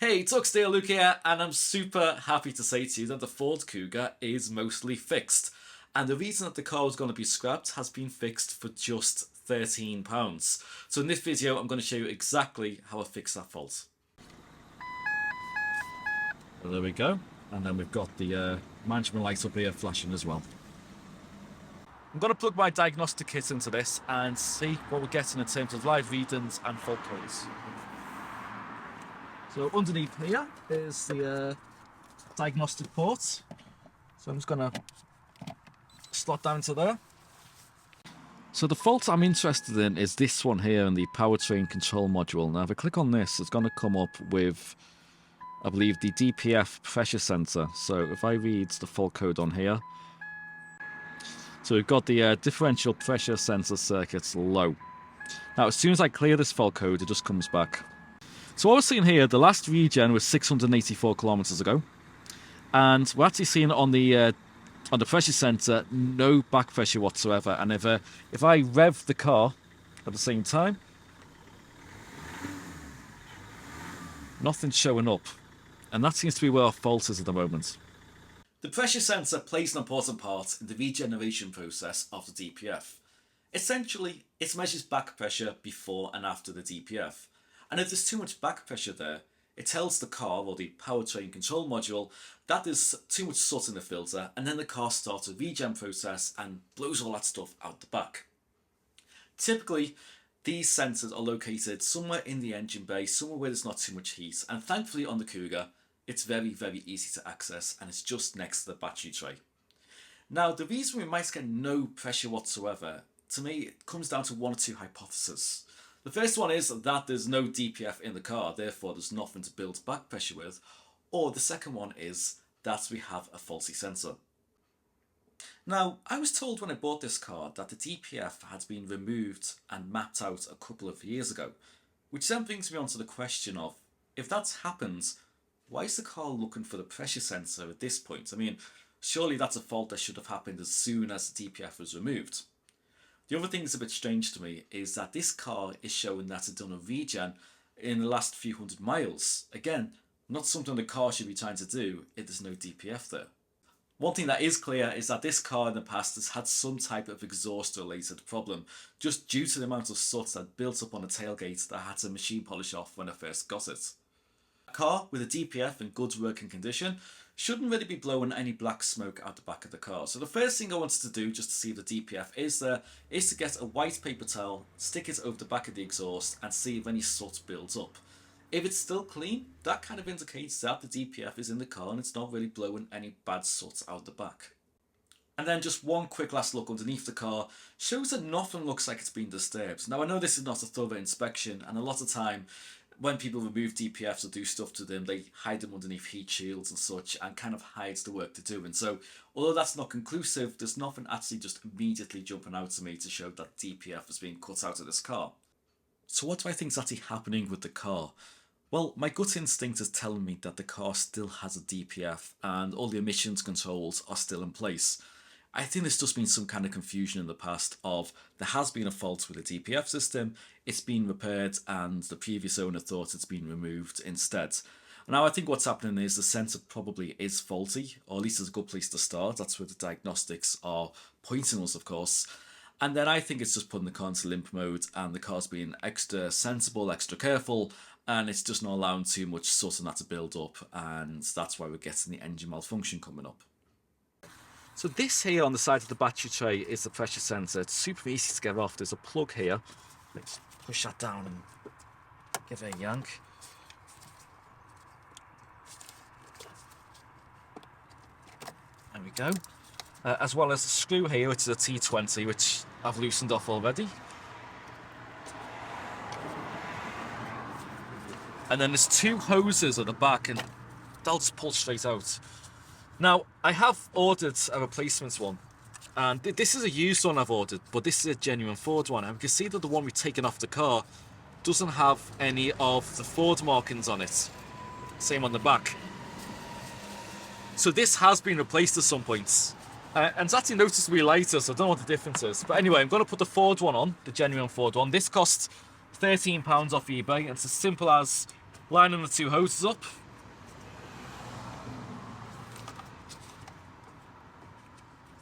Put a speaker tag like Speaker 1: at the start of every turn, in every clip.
Speaker 1: Hey, Tuxdale Luke here, and I'm super happy to say to you that the Ford Kuga is mostly fixed. And the reason that the car was going to be scrapped has been fixed for just £13. So in this video, I'm going to show you exactly how I fix that fault. So there we go. And then we've got the management lights up here flashing as well. I'm going to plug my diagnostic kit into this and see what we're getting in terms of live readings and fault codes. So underneath here is the diagnostic port. So I'm just going to slot down to there. So the fault I'm interested in is this one here in the powertrain control module. Now if I click on this, it's going to come up with, I believe, the DPF pressure sensor. So if I read the fault code on here, so we've got the differential pressure sensor circuits low. Now as soon as I clear this fault code, it just comes back. So what we're seeing here, the last regen was 684 kilometers ago, and we're actually seeing on the pressure sensor no back pressure whatsoever. And if I rev the car at the same time, nothing's showing up, and that seems to be where our fault is at the moment. The pressure sensor plays an important part in the regeneration process of the DPF. Essentially, it measures back pressure before and after the DPF. And if there's too much back pressure there, it tells the car, or the powertrain control module, that there's too much soot in the filter, and then the car starts a regen process and blows all that stuff out the back. Typically, these sensors are located somewhere in the engine bay, somewhere where there's not too much heat, and thankfully on the Kuga, it's very, very easy to access, and it's just next to the battery tray. Now, the reason we might get no pressure whatsoever, to me, it comes down to one or two hypotheses. The first one is that there's no DPF in the car, therefore there's nothing to build back pressure with. Or the second one is that we have a faulty sensor. Now, I was told when I bought this car that the DPF had been removed and mapped out a couple of years ago, which then brings me on to the question of, if that's happened, why is the car looking for the pressure sensor at this point? I mean, surely that's a fault that should have happened as soon as the DPF was removed. The other thing that's a bit strange to me is that this car is showing that it's done a regen in the last few hundred miles. Again, not something the car should be trying to do if there's no DPF there. One thing that is clear is that this car in the past has had some type of exhaust related problem, just due to the amount of soot that built up on the tailgate that I had to machine polish off when I first got it. A car with a DPF in good working condition shouldn't really be blowing any black smoke out the back of the car. So the first thing I wanted to do, just to see if the DPF is there, is to get a white paper towel, stick it over the back of the exhaust and see if any soot builds up. If it's still clean, that kind of indicates that the DPF is in the car and it's not really blowing any bad soot out the back. And then just one quick last look underneath the car shows that nothing looks like it's been disturbed. Now I know this is not a thorough inspection, and a lot of time when people remove DPFs or do stuff to them, they hide them underneath heat shields and such and kind of hides the work they're doing. So although that's not conclusive, there's nothing actually just immediately jumping out to me to show that DPF is being cut out of this car. So what do I think is actually happening with the car? Well, my gut instinct is telling me that the car still has a DPF and all the emissions controls are still in place. I think there's just been some kind of confusion in the past of there has been a fault with the DPF system, it's been repaired and the previous owner thought it's been removed instead. Now I think what's happening is the sensor probably is faulty, or at least it's a good place to start. That's where the diagnostics are pointing us, of course. And then I think it's just putting the car into limp mode and the car's being extra sensible, extra careful, and it's just not allowing too much soot on that to build up, and that's why we're getting the engine malfunction coming up. So this here on the side of the battery tray is the pressure sensor. It's super easy to get off. There's a plug here. Let's push that down and give it a yank. There we go. As well as a screw here, which is a T20, which I've loosened off already. And then there's two hoses at the back, and they'll just pull straight out. Now, I have ordered a replacement one, and this is a used one I've ordered, but this is a genuine Ford one, and you can see that the one we've taken off the car doesn't have any of the Ford markings on it. Same on the back. So this has been replaced at some points, and it's actually noticeably lighter, so I don't know what the difference is. But anyway, I'm going to put the Ford one on, the genuine Ford one. This costs £13 off eBay, and it's as simple as lining the two hoses up.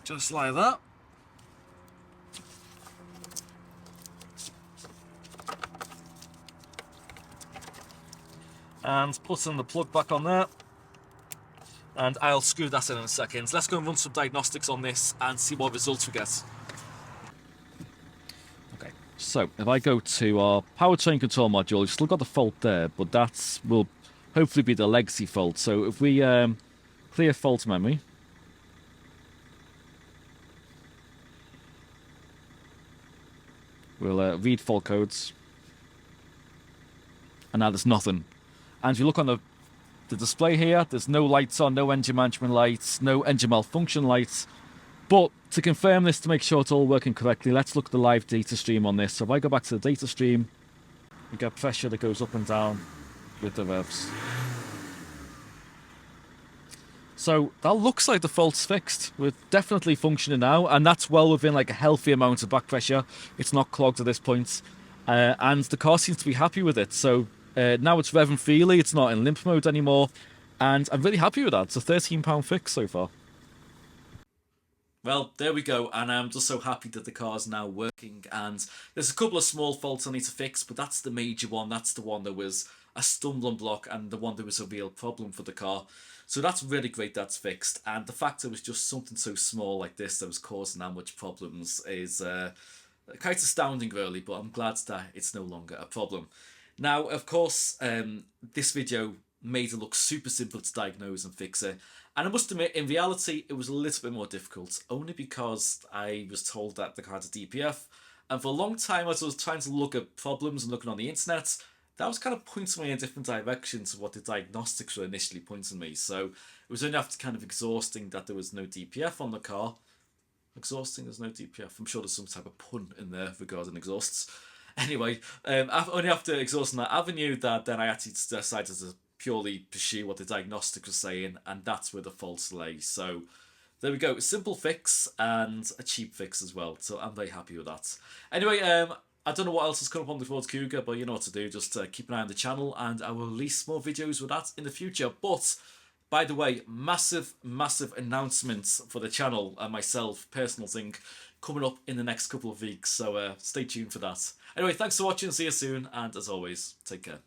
Speaker 1: Just like that. And putting the plug back on there. And I'll screw that in a second. Let's go and run some diagnostics on this and see what results we get. Okay, so if I go to our powertrain control module, we've still got the fault there, but that will hopefully be the legacy fault. So if we clear fault memory, we'll read fault codes, and now there's nothing. And if you look on the display here, there's no lights on, no engine management lights, no engine malfunction lights. But to confirm this, to make sure it's all working correctly, let's look at the live data stream on this. So if I go back to the data stream, we get pressure that goes up and down with the revs. So that looks like the fault's fixed. We're definitely functioning now, and that's well within like a healthy amount of back pressure. It's not clogged at this point, and the car seems to be happy with it. So now it's revving freely, it's not in limp mode anymore, and I'm really happy with that. It's a £13 fix so far. Well, there we go, and I'm just so happy that the car's now working, and there's a couple of small faults I need to fix, but that's the major one. That's the one that was a stumbling block and the one that was a real problem for the car. So that's really great that's fixed, and the fact it was just something so small like this that was causing that much problems is quite astounding really, but I'm glad that it's no longer a problem. Now, of course, this video made it look super simple to diagnose and fix it. And I must admit, in reality, it was a little bit more difficult, only because I was told that the car had a DPF. And for a long time, as I was trying to look at problems and looking on the internet, that was kind of pointing me in different directions of what the diagnostics were initially pointing me. So it was only after kind of exhausting that there was no DPF on the car. Exhausting, there's no DPF. I'm sure there's some type of pun in there regarding exhausts. Anyway, only after exhausting that avenue that then I actually decided to purely pursue what the diagnostic was saying, and that's where the faults lay. So there we go, simple fix and a cheap fix as well. So I'm very happy with that. Anyway, I don't know what else is coming up on the Ford Kuga, but you know what to do. Just keep an eye on the channel, and I will release more videos with that in the future. But by the way, massive announcements for the channel and myself, personal thing, coming up in the next couple of weeks. So stay tuned for that. Anyway, thanks for watching. See you soon, and as always, take care.